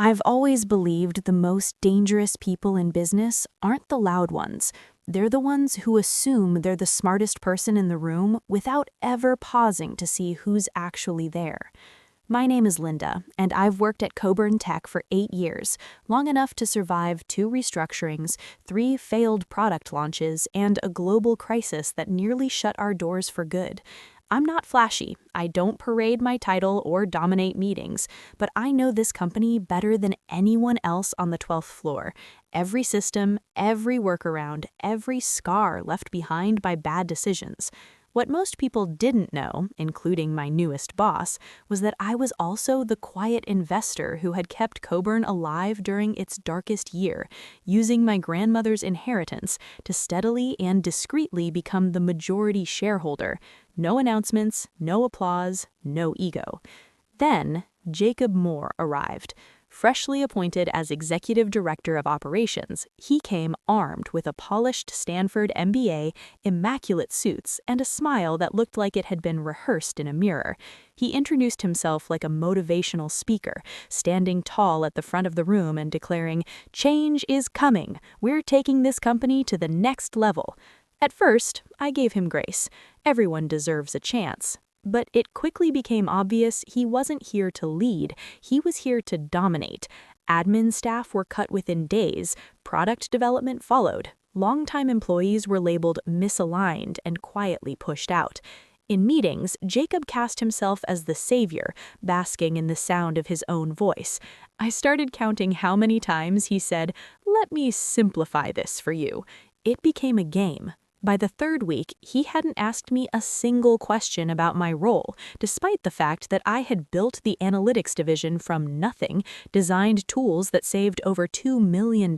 I've always believed the most dangerous people in business aren't the loud ones. They're the ones who assume they're the smartest person in the room without ever pausing to see who's actually there. My name is Linda, and I've worked at Coburn Tech for 8 years, long enough to survive 2 restructurings, 3 failed product launches, and a global crisis that nearly shut our doors for good. I'm not flashy, I don't parade my title or dominate meetings, but I know this company better than anyone else on the 12th floor. Every system, every workaround, every scar left behind by bad decisions. What most people didn't know, including my newest boss, was that I was also the quiet investor who had kept Coburn alive during its darkest year, using my grandmother's inheritance to steadily and discreetly become the majority shareholder. No announcements, no applause, no ego. Then, Jacob Moore arrived. Freshly appointed as Executive Director of Operations, he came armed with a polished Stanford MBA, immaculate suits, and a smile that looked like it had been rehearsed in a mirror. He introduced himself like a motivational speaker, standing tall at the front of the room and declaring, "Change is coming. We're taking this company to the next level." At first, I gave him grace. Everyone deserves a chance. But it quickly became obvious he wasn't here to lead, he was here to dominate. Admin staff were cut within days, product development followed. Longtime employees were labeled misaligned and quietly pushed out. In meetings, Jacob cast himself as the savior, basking in the sound of his own voice. I started counting how many times he said, "Let me simplify this for you." It became a game. By the 3rd week, he hadn't asked me a single question about my role, despite the fact that I had built the analytics division from nothing, designed tools that saved over $2 million,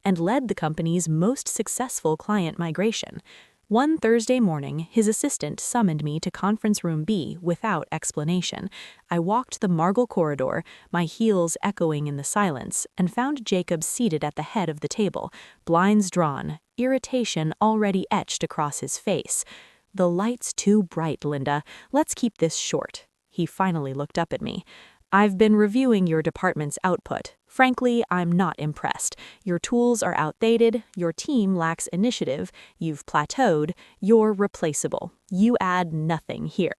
and led the company's most successful client migration. One Thursday morning, his assistant summoned me to Conference Room B without explanation. I walked the marble corridor, my heels echoing in the silence, and found Jacob seated at the head of the table, blinds drawn, irritation already etched across his face. "The light's too bright, Linda. Let's keep this short." He finally looked up at me. "I've been reviewing your department's output. Frankly, I'm not impressed. Your tools are outdated, your team lacks initiative, you've plateaued, you're replaceable. You add nothing here."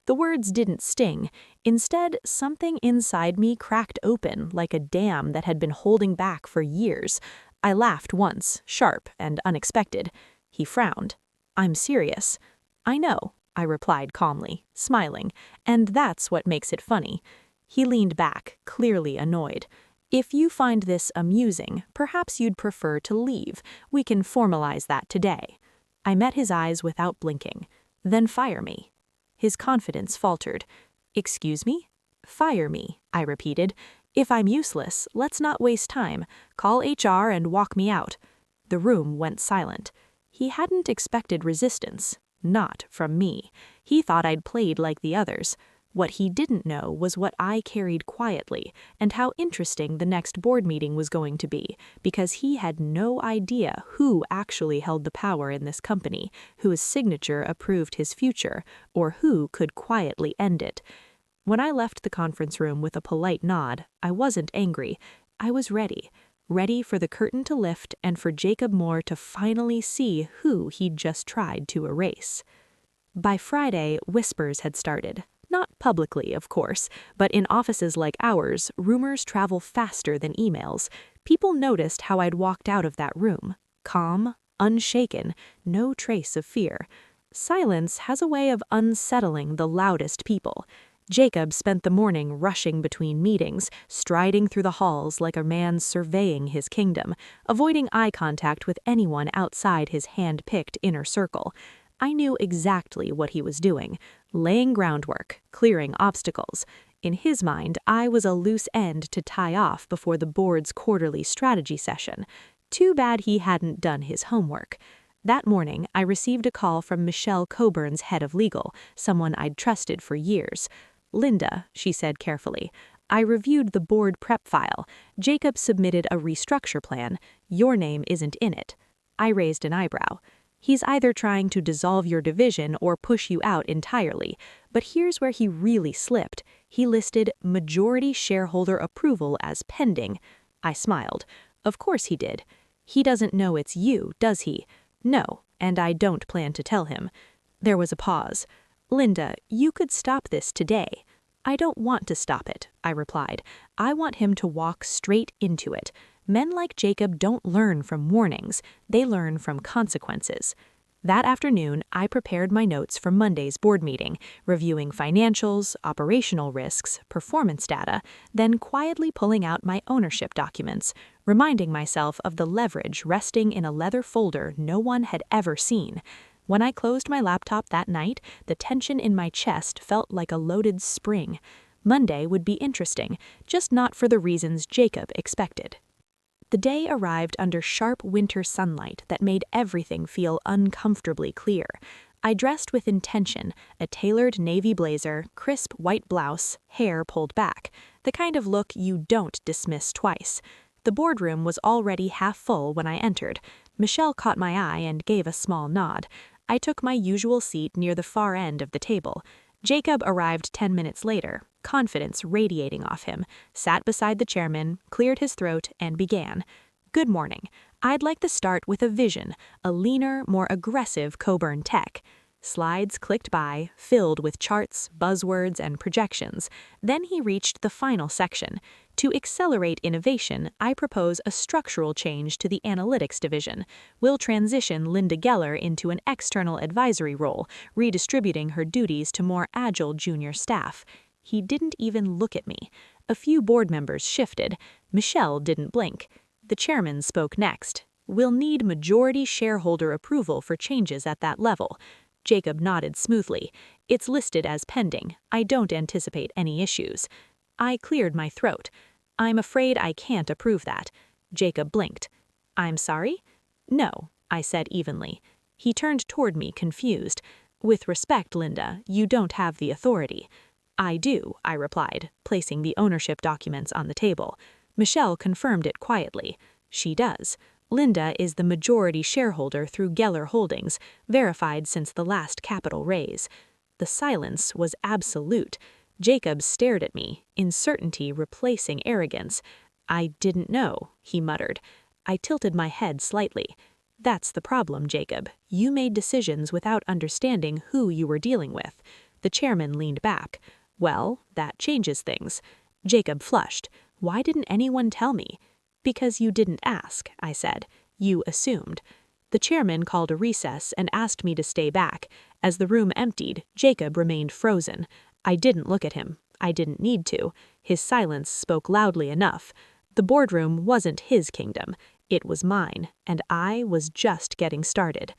The words didn't sting. Instead, something inside me cracked open like a dam that had been holding back for years. I laughed once, sharp and unexpected. He frowned. "I'm serious." "I know," I replied calmly, smiling, "and that's what makes it funny." He leaned back, clearly annoyed. "If you find this amusing, perhaps you'd prefer to leave. We can formalize that today." I met his eyes without blinking. "Then fire me." His confidence faltered. "Excuse me?" "Fire me," I repeated. "If I'm useless, let's not waste time. Call HR and walk me out." The room went silent. He hadn't expected resistance. Not from me. He thought I'd played like the others. What he didn't know was what I carried quietly, and how interesting the next board meeting was going to be, because he had no idea who actually held the power in this company, whose signature approved his future, or who could quietly end it. When I left the conference room with a polite nod, I wasn't angry. I was ready. Ready for the curtain to lift and for Jacob Moore to finally see who he'd just tried to erase. By Friday, whispers had started. Not publicly, of course, but in offices like ours, rumors travel faster than emails. People noticed how I'd walked out of that room. Calm, unshaken, no trace of fear. Silence has a way of unsettling the loudest people. Jacob spent the morning rushing between meetings, striding through the halls like a man surveying his kingdom, avoiding eye contact with anyone outside his hand-picked inner circle. I knew exactly what he was doing, laying groundwork, clearing obstacles. In his mind, I was a loose end to tie off before the board's quarterly strategy session. Too bad he hadn't done his homework. That morning, I received a call from Michelle Coburn's head of legal, someone I'd trusted for years. "Linda," she said carefully, "I reviewed the board prep file. Jacob submitted a restructure plan. Your name isn't in it." I raised an eyebrow. "He's either trying to dissolve your division or push you out entirely. But here's where he really slipped. He listed majority shareholder approval as pending. I smiled. Of course he did. He doesn't know it's you, does he? No, and I don't plan to tell him. There was a pause. Linda, you could stop this today. I don't want to stop it, I replied. I want him to walk straight into it. Men like Jacob don't learn from warnings. They learn from consequences. That afternoon, I prepared my notes for Monday's board meeting, reviewing financials, operational risks, performance data, then quietly pulling out my ownership documents, reminding myself of the leverage resting in a leather folder no one had ever seen. When I closed my laptop that night, the tension in my chest felt like a loaded spring. Monday would be interesting, just not for the reasons Jacob expected. The day arrived under sharp winter sunlight that made everything feel uncomfortably clear. I dressed with intention, a tailored navy blazer, crisp white blouse, hair pulled back, the kind of look you don't dismiss twice. The boardroom was already half full when I entered. Michelle caught my eye and gave a small nod. I took my usual seat near the far end of the table. Jacob arrived 10 minutes later, confidence radiating off him, sat beside the chairman, cleared his throat, and began. Good morning. I'd like to start with a vision, a leaner, more aggressive Coburn tech. Slides clicked by, filled with charts, buzzwords, and projections. Then he reached the final section. To accelerate innovation, I propose a structural change to the analytics division. We'll transition Linda Geller into an external advisory role, redistributing her duties to more agile junior staff. He didn't even look at me. A few board members shifted. Michelle didn't blink. The chairman spoke next. We'll need majority shareholder approval for changes at that level. Jacob nodded smoothly. It's listed as pending. I don't anticipate any issues. I cleared my throat. I'm afraid I can't approve that. Jacob blinked. I'm sorry? No, I said evenly. He turned toward me, confused. With respect, Linda, you don't have the authority. I do, I replied, placing the ownership documents on the table. Michelle confirmed it quietly. She does. Linda is the majority shareholder through Geller Holdings, verified since the last capital raise. The silence was absolute. Jacob stared at me, uncertainty replacing arrogance. I didn't know, he muttered. I tilted my head slightly. That's the problem, Jacob. You made decisions without understanding who you were dealing with. The chairman leaned back. Well, that changes things. Jacob flushed. Why didn't anyone tell me? Because you didn't ask, I said. You assumed. The chairman called a recess and asked me to stay back. As the room emptied, Jacob remained frozen. I didn't look at him. I didn't need to. His silence spoke loudly enough. The boardroom wasn't his kingdom. It was mine, and I was just getting started.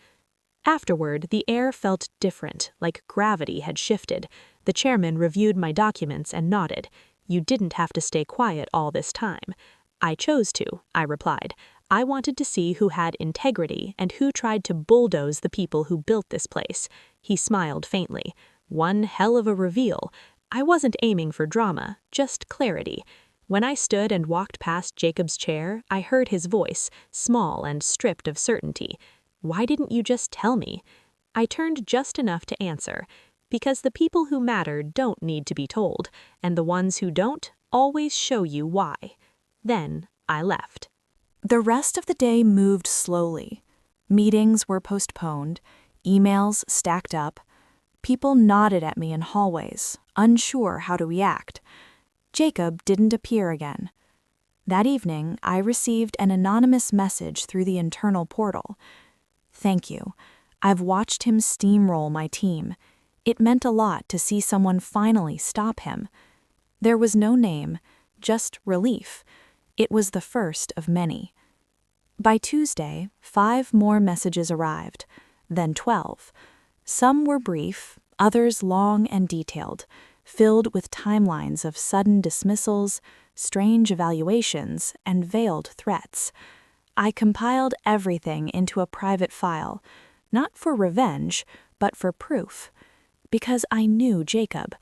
Afterward, the air felt different, like gravity had shifted. The chairman reviewed my documents and nodded. You didn't have to stay quiet all this time. I chose to, I replied. I wanted to see who had integrity and who tried to bulldoze the people who built this place. He smiled faintly. One hell of a reveal. I wasn't aiming for drama, just clarity. When I stood and walked past Jacob's chair, I heard his voice, small and stripped of certainty. Why didn't you just tell me? I turned just enough to answer. Because the people who matter don't need to be told, and the ones who don't always show you why. Then I left. The rest of the day moved slowly. Meetings were postponed, emails stacked up. People nodded at me in hallways, unsure how to react. Jacob didn't appear again. That evening, I received an anonymous message through the internal portal. Thank you. I've watched him steamroll my team. It meant a lot to see someone finally stop him. There was no name, just relief. It was the first of many. By Tuesday, 5 more messages arrived, then 12. Some were brief, others long and detailed, filled with timelines of sudden dismissals, strange evaluations, and veiled threats. I compiled everything into a private file, not for revenge, but for proof. Because I knew Jacob.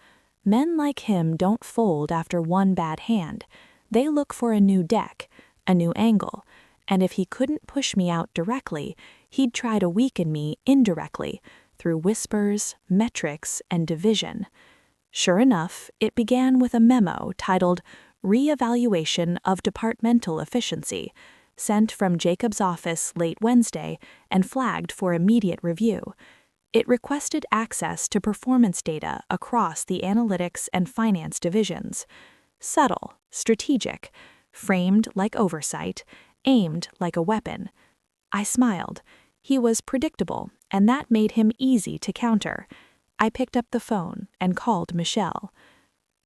Men like him don't fold after one bad hand. They look for a new deck, a new angle, and if he couldn't push me out directly, he'd try to weaken me indirectly, through whispers, metrics, and division. Sure enough, it began with a memo titled Reevaluation of Departmental Efficiency, sent from Jacob's office late Wednesday and flagged for immediate review. It requested access to performance data across the analytics and finance divisions. Subtle, strategic, framed like oversight, aimed like a weapon. I smiled. He was predictable, and that made him easy to counter. I picked up the phone and called Michelle.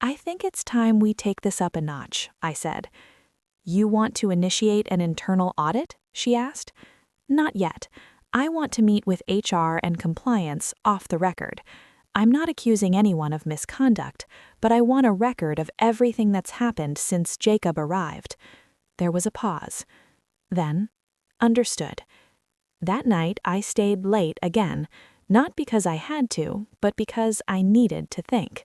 "I think it's time we take this up a notch," I said. "You want to initiate an internal audit?" she asked. "Not yet. I want to meet with HR and compliance off the record. I'm not accusing anyone of misconduct, but I want a record of everything that's happened since Jacob arrived." There was a pause. Then, understood. That night I stayed late again, not because I had to, but because I needed to think.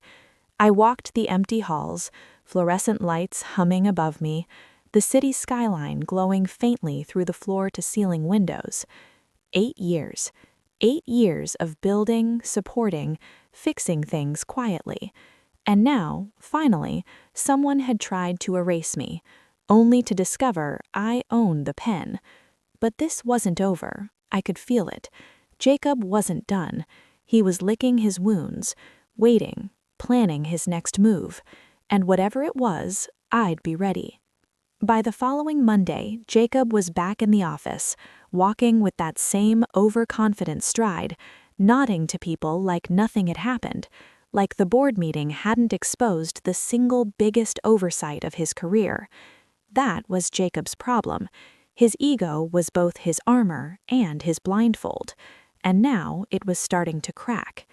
I walked the empty halls, fluorescent lights humming above me, the city skyline glowing faintly through the floor-to-ceiling windows. 8 years. 8 years of building, supporting, fixing things quietly. And now, finally, someone had tried to erase me, only to discover I owned the pen. But this wasn't over. I could feel it. Jacob wasn't done. He was licking his wounds, waiting, planning his next move. And whatever it was, I'd be ready. By the following Monday, Jacob was back in the office, walking with that same overconfident stride, nodding to people like nothing had happened, like the board meeting hadn't exposed the single biggest oversight of his career. That was Jacob's problem. His ego was both his armor and his blindfold, and now it was starting to crack.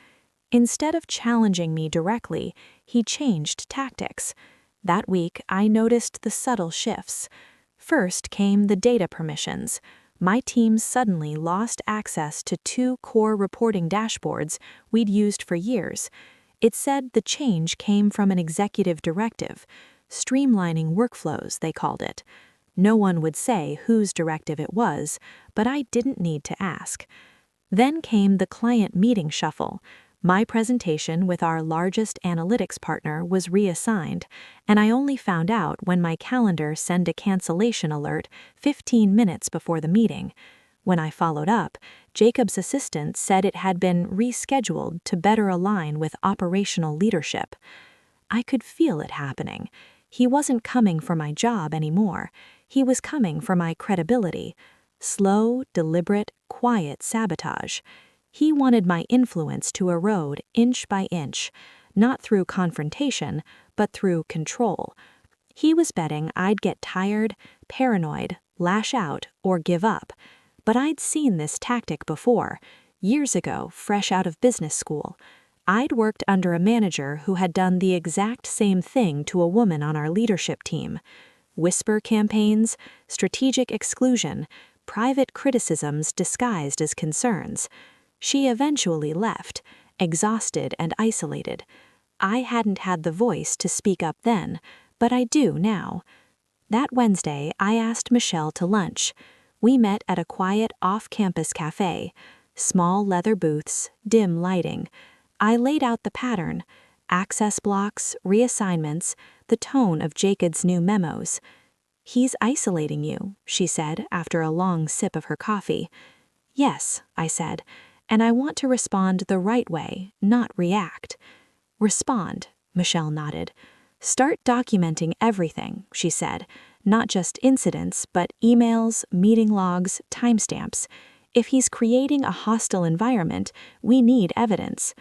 Instead of challenging me directly, he changed tactics. That week, I noticed the subtle shifts. First came the data permissions. My team suddenly lost access to 2 core reporting dashboards we'd used for years. It said the change came from an executive directive. Streamlining workflows, they called it. No one would say whose directive it was, but I didn't need to ask. Then came the client meeting shuffle. My presentation with our largest analytics partner was reassigned, and I only found out when my calendar sent a cancellation alert 15 minutes before the meeting. When I followed up, Jacob's assistant said it had been rescheduled to better align with operational leadership. I could feel it happening. He wasn't coming for my job anymore. He was coming for my credibility. Slow, deliberate, quiet sabotage. He wanted my influence to erode inch by inch, not through confrontation, but through control. He was betting I'd get tired, paranoid, lash out, or give up. But I'd seen this tactic before, years ago, fresh out of business school. I'd worked under a manager who had done the exact same thing to a woman on our leadership team. Whisper campaigns, strategic exclusion, private criticisms disguised as concerns. She eventually left, exhausted and isolated. I hadn't had the voice to speak up then, but I do now. That Wednesday, I asked Michelle to lunch. We met at a quiet off-campus cafe. Small leather booths, dim lighting. I laid out the pattern: access blocks, reassignments, the tone of Jacob's new memos. "He's isolating you," she said after a long sip of her coffee. "Yes," I said, "and I want to respond the right way, not react." "Respond," Michelle nodded. "Start documenting everything," she said, "not just incidents, but emails, meeting logs, timestamps. If he's creating a hostile environment, we need evidence."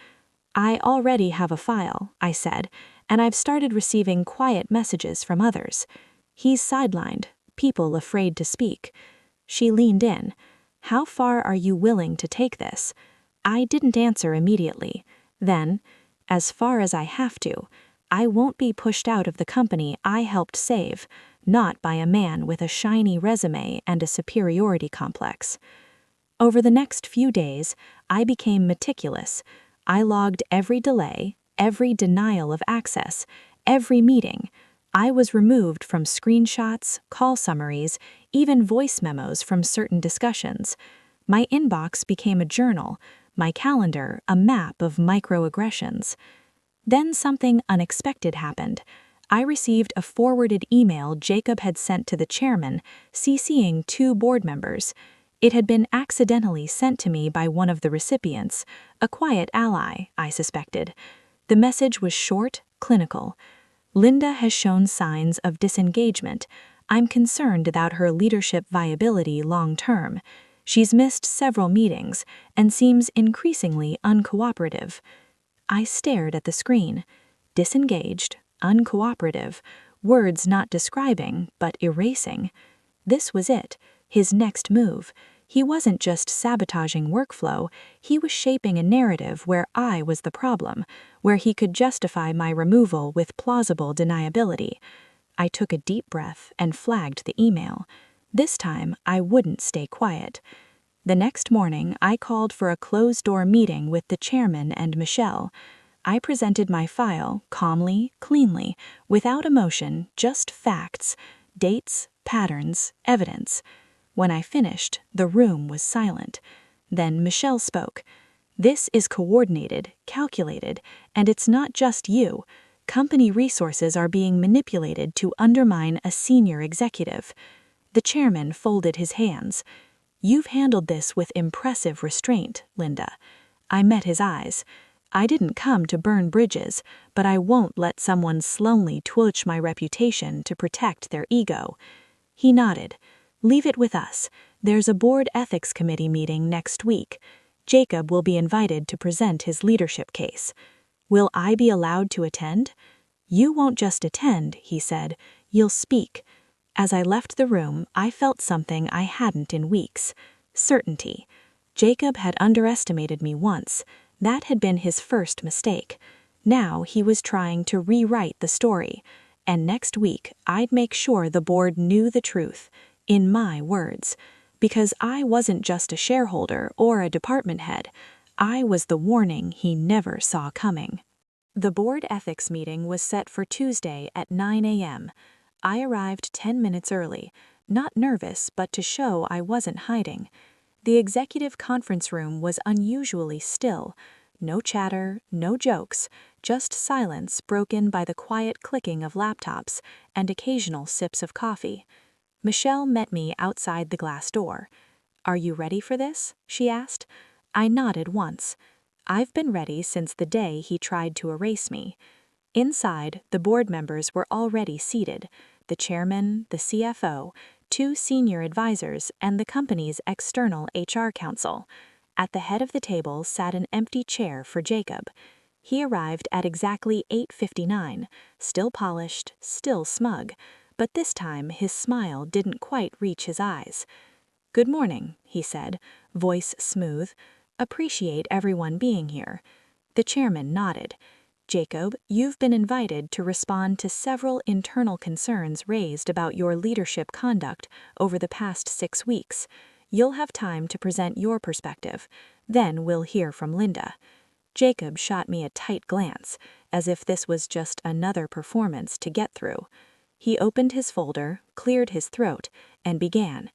"I already have a file," I said, "and I've started receiving quiet messages from others. He's sidelined, people afraid to speak." She leaned in. "How far are you willing to take this?" I didn't answer immediately. Then, "As far as I have to. I won't be pushed out of the company I helped save, not by a man with a shiny resume and a superiority complex." Over the next few days, I became meticulous. I logged every delay, every denial of access, every meeting. I was removed from screenshots, call summaries, even voice memos from certain discussions. My inbox became a journal, my calendar a map of microaggressions. Then something unexpected happened. I received a forwarded email Jacob had sent to the chairman, CCing 2 board members. It had been accidentally sent to me by one of the recipients, a quiet ally, I suspected. The message was short, clinical. Linda has shown signs of disengagement. I'm concerned about her leadership viability long term. She's missed several meetings and seems increasingly uncooperative. I stared at the screen. Disengaged, uncooperative, words not describing but erasing. This was it, his next move. He wasn't just sabotaging workflow, he was shaping a narrative where I was the problem, where he could justify my removal with plausible deniability. I took a deep breath and flagged the email. This time, I wouldn't stay quiet. The next morning, I called for a closed-door meeting with the chairman and Michelle. I presented my file calmly, cleanly, without emotion, just facts, dates, patterns, evidence. When I finished, the room was silent. Then Michelle spoke. "This is coordinated, calculated, and it's not just you. Company resources are being manipulated to undermine a senior executive." The chairman folded his hands. "You've handled this with impressive restraint, Linda." I met his eyes. "I didn't come to burn bridges, but I won't let someone slowly twitch my reputation to protect their ego." He nodded. "Leave it with us. There's a board ethics committee meeting next week. Jacob will be invited to present his leadership case. Will I be allowed to attend?" "You won't just attend," he said. "You'll speak." As I left the room, I felt something I hadn't in weeks. Certainty. Jacob had underestimated me once. That had been his first mistake. Now he was trying to rewrite the story. And next week, I'd make sure the board knew the truth. In my words. Because I wasn't just a shareholder or a department head. I was the warning he never saw coming. The board ethics meeting was set for Tuesday at 9 a.m. I arrived 10 minutes early, not nervous but to show I wasn't hiding. The executive conference room was unusually still. No chatter, no jokes, just silence broken by the quiet clicking of laptops and occasional sips of coffee. Michelle met me outside the glass door. "Are you ready for this?" she asked. I nodded once. I've been ready since the day he tried to erase me. Inside, the board members were already seated. The chairman, the CFO, 2 senior advisors, and the company's external HR counsel. At the head of the table sat an empty chair for Jacob. He arrived at exactly 8:59, still polished, still smug, but this time his smile didn't quite reach his eyes. "Good morning," he said, voice smooth. "Appreciate everyone being here." The chairman nodded. "Jacob, you've been invited to respond to several internal concerns raised about your leadership conduct over the past 6 weeks. You'll have time to present your perspective. Then we'll hear from Linda." Jacob shot me a tight glance, as if this was just another performance to get through. He opened his folder, cleared his throat, and began.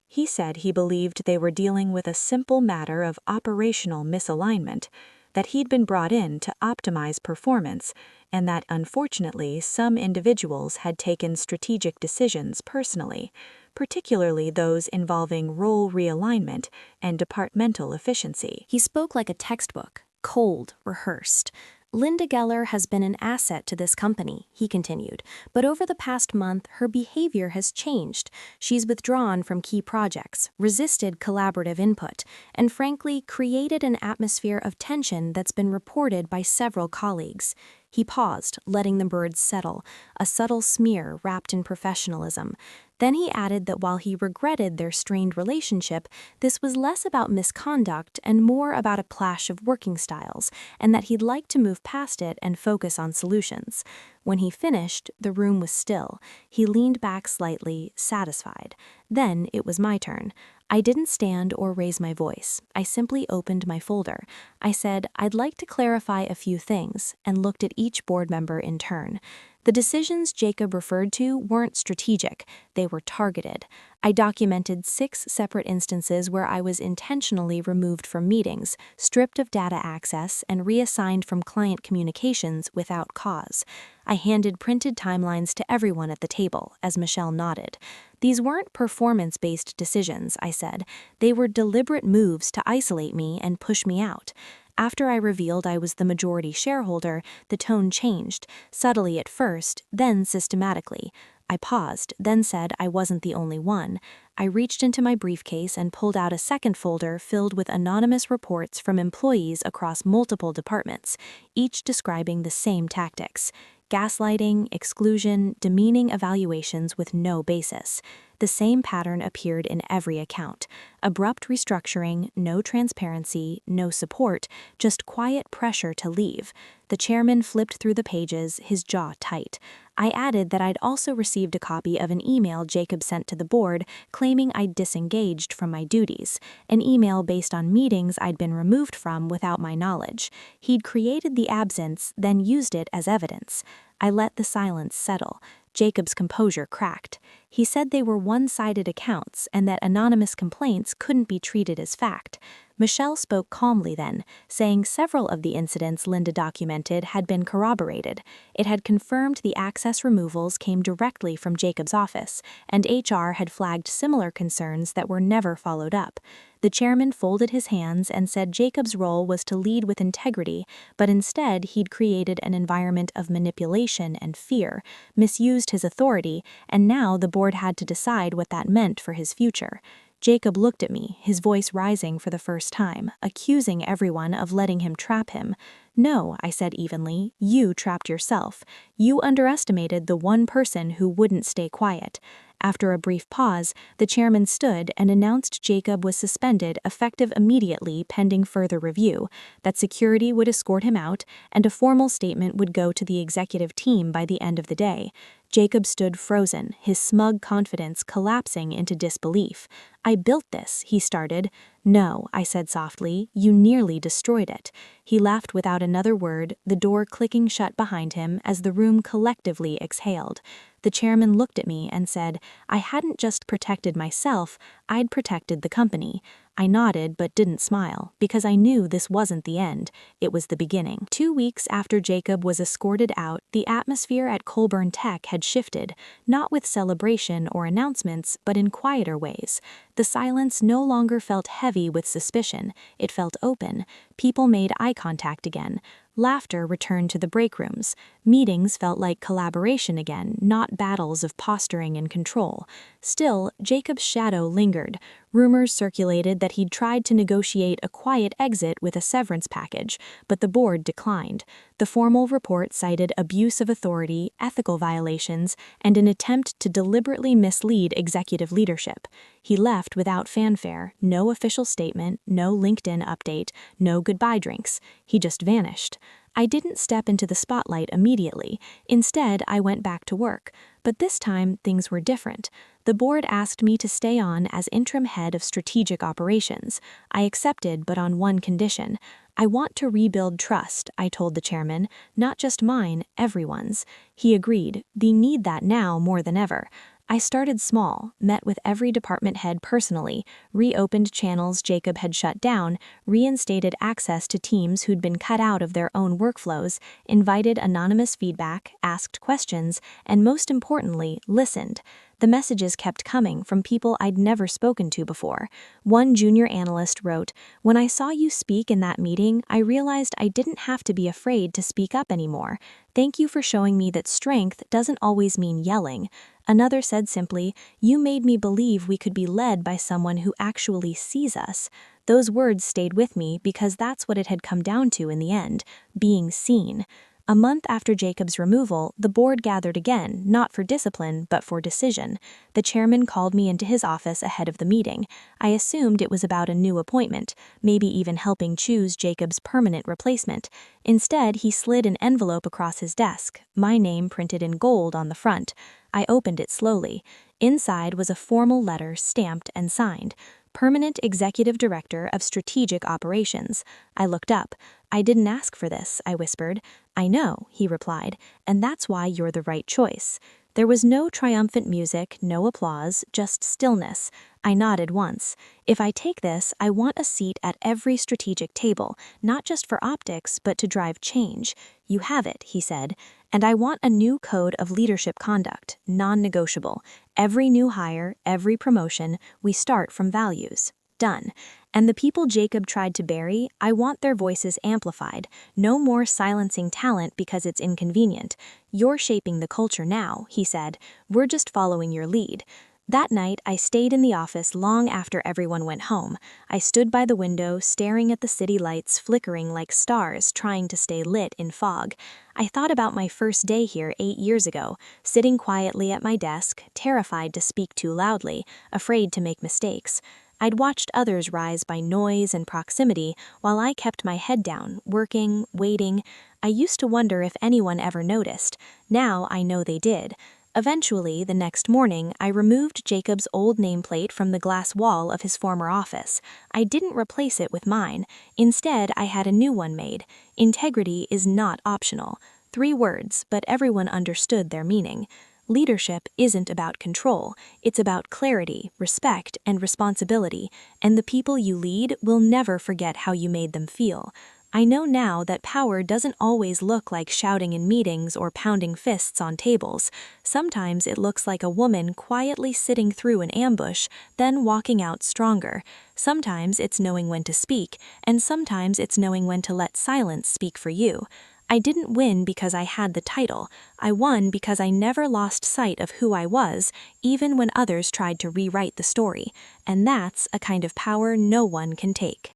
He said he believed they were dealing with a simple matter of operational misalignment, that he'd been brought in to optimize performance, and that unfortunately some individuals had taken strategic decisions personally, particularly those involving role realignment and departmental efficiency. He spoke like a textbook, cold, rehearsed. "Linda Geller has been an asset to this company," he continued, "but over the past month, her behavior has changed. She's withdrawn from key projects, resisted collaborative input, and frankly, created an atmosphere of tension that's been reported by several colleagues." He paused, letting the words settle, a subtle smear wrapped in professionalism. Then he added that while he regretted their strained relationship, this was less about misconduct and more about a clash of working styles, and that he'd like to move past it and focus on solutions. When he finished, the room was still. He leaned back slightly, satisfied. Then it was my turn. I didn't stand or raise my voice. I simply opened my folder. I said, "I'd like to clarify a few things," and looked at each board member in turn. The decisions Jacob referred to weren't strategic, they were targeted. I documented 6 separate instances where I was intentionally removed from meetings, stripped of data access, and reassigned from client communications without cause. I handed printed timelines to everyone at the table, as Michelle nodded. These weren't performance-based decisions, I said. They were deliberate moves to isolate me and push me out. After I revealed I was the majority shareholder, the tone changed, subtly at first, then systematically. I paused, then said I wasn't the only one. I reached into my briefcase and pulled out a second folder filled with anonymous reports from employees across multiple departments, each describing the same tactics: gaslighting, exclusion, demeaning evaluations with no basis. The same pattern appeared in every account: abrupt restructuring, no transparency, no support, just quiet pressure to leave. The chairman flipped through the pages, his jaw tight. I added that I'd also received a copy of an email Jacob sent to the board claiming I'd disengaged from my duties, an email based on meetings I'd been removed from without my knowledge. He'd created the absence, then used it as evidence. I let the silence settle. Jacob's composure cracked. He said they were one-sided accounts and that anonymous complaints couldn't be treated as fact. Michelle spoke calmly then, saying several of the incidents Linda documented had been corroborated. It had confirmed the access removals came directly from Jacob's office, and HR had flagged similar concerns that were never followed up. The chairman folded his hands and said Jacob's role was to lead with integrity, but instead he'd created an environment of manipulation and fear, misused his authority, and now the board had to decide what that meant for his future. Jacob looked at me, his voice rising for the first time, accusing everyone of letting him trap him. "No," I said evenly, "you trapped yourself. You underestimated the one person who wouldn't stay quiet." After a brief pause, the chairman stood and announced Jacob was suspended effective immediately pending further review, that security would escort him out, and a formal statement would go to the executive team by the end of the day. Jacob stood frozen, his smug confidence collapsing into disbelief. "I built this," he started. "No," I said softly, "you nearly destroyed it." He laughed without another word, the door clicking shut behind him as the room collectively exhaled. The chairman looked at me and said, I hadn't just protected myself, I'd protected the company. I nodded but didn't smile, because I knew this wasn't the end, it was the beginning. 2 weeks after Jacob was escorted out, the atmosphere at Colburn Tech had shifted, not with celebration or announcements, but in quieter ways. The silence no longer felt heavy with suspicion, it felt open. People made eye contact again. Laughter returned to the break rooms. Meetings felt like collaboration again, not battles of posturing and control. Still, Jacob's shadow lingered. Rumors circulated that he'd tried to negotiate a quiet exit with a severance package, but the board declined. The formal report cited abuse of authority, ethical violations, and an attempt to deliberately mislead executive leadership. He left without fanfare, no official statement, no LinkedIn update, no goodbye drinks. He just vanished. I didn't step into the spotlight immediately. Instead, I went back to work. But this time, things were different. The board asked me to stay on as interim head of strategic operations. I accepted, but on one condition. I want to rebuild trust, I told the chairman, not just mine, everyone's. He agreed. They need that now more than ever. I started small, met with every department head personally, reopened channels Jacob had shut down, reinstated access to teams who'd been cut out of their own workflows, invited anonymous feedback, asked questions, and most importantly, listened. The messages kept coming from people I'd never spoken to before. One junior analyst wrote, "When I saw you speak in that meeting, I realized I didn't have to be afraid to speak up anymore. Thank you for showing me that strength doesn't always mean yelling." Another said simply, "You made me believe we could be led by someone who actually sees us." Those words stayed with me because that's what it had come down to in the end, being seen. A month after Jacob's removal, the board gathered again, not for discipline, but for decision. The chairman called me into his office ahead of the meeting. I assumed it was about a new appointment, maybe even helping choose Jacob's permanent replacement. Instead, he slid an envelope across his desk, my name printed in gold on the front. I opened it slowly. Inside was a formal letter stamped and signed. Permanent Executive Director of Strategic Operations. I looked up. I didn't ask for this, I whispered. I know, he replied, and that's why you're the right choice. There was no triumphant music, no applause, just stillness. I nodded once. If I take this, I want a seat at every strategic table, not just for optics, but to drive change. You have it, he said. And I want a new code of leadership conduct, non-negotiable. Every new hire, every promotion, we start from values. Done. And the people Jacob tried to bury, I want their voices amplified. No more silencing talent because it's inconvenient. You're shaping the culture now, he said. We're just following your lead. That night, I stayed in the office long after everyone went home. I stood by the window, staring at the city lights flickering like stars, trying to stay lit in fog. I thought about my first day here 8 years ago, sitting quietly at my desk, terrified to speak too loudly, afraid to make mistakes. I'd watched others rise by noise and proximity while I kept my head down, working, waiting. I used to wonder if anyone ever noticed. Now I know they did. Eventually, the next morning, I removed Jacob's old nameplate from the glass wall of his former office. I didn't replace it with mine. Instead, I had a new one made. Integrity is not optional. 3 words, but everyone understood their meaning. Leadership isn't about control. It's about clarity, respect, and responsibility, and the people you lead will never forget how you made them feel. I know now that power doesn't always look like shouting in meetings or pounding fists on tables. Sometimes it looks like a woman quietly sitting through an ambush, then walking out stronger. Sometimes it's knowing when to speak, and sometimes it's knowing when to let silence speak for you. I didn't win because I had the title. I won because I never lost sight of who I was, even when others tried to rewrite the story. And that's a kind of power no one can take.